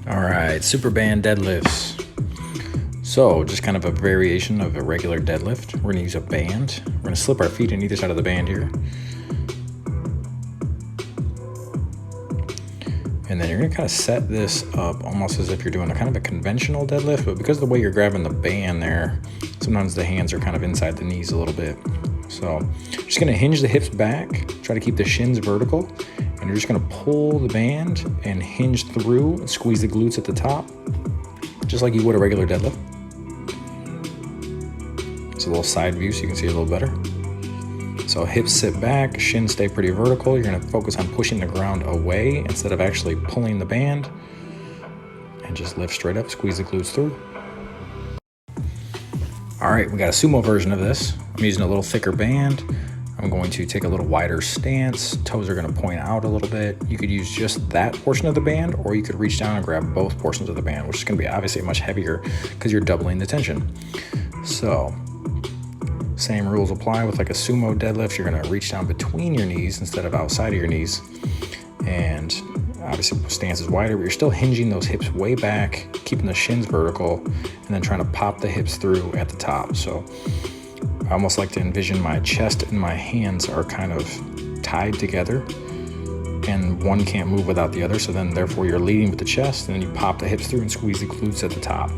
All right, super band deadlifts. So just kind of a variation of a regular deadlift. We're gonna use a band. We're gonna slip our feet on either side of the band here. And then you're gonna kind of set this up almost as if you're doing a kind of a conventional deadlift, but because of the way you're grabbing the band there, sometimes the hands are kind of inside the knees a little bit. So just gonna hinge the hips back, try to keep the shins vertical, and you're just gonna pull the band and hinge through and squeeze the glutes at the top, just like you would a regular deadlift. It's a little side view so you can see a little better. So hips sit back, shins stay pretty vertical. You're gonna focus on pushing the ground away instead of actually pulling the band, and just lift straight up, squeeze the glutes through. All right, we got a sumo version of this. I'm using a little thicker band. I'm going to take a little wider stance. Toes are gonna point out a little bit. You could use just that portion of the band, or you could reach down and grab both portions of the band, which is gonna be obviously much heavier because you're doubling the tension. So, same rules apply with like a sumo deadlift. You're gonna reach down between your knees instead of outside of your knees. And obviously stance is wider, but you're still hinging those hips way back, keeping the shins vertical, and then trying to pop the hips through at the top. So I almost like to envision my chest and my hands are kind of tied together, and one can't move without the other. So then therefore you're leading with the chest, and then you pop the hips through and squeeze the glutes at the top.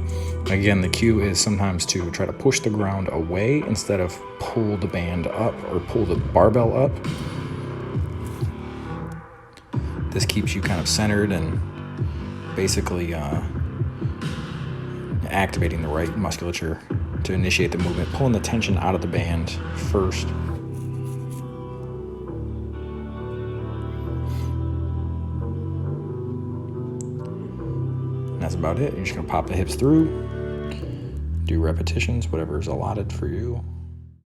Again, the cue is sometimes to try to push the ground away instead of pull the band up or pull the barbell up. This keeps you kind of centered and basically activating the right musculature to initiate the movement, pulling the tension out of the band first. And that's about it. You're just gonna pop the hips through, do repetitions, whatever is allotted for you.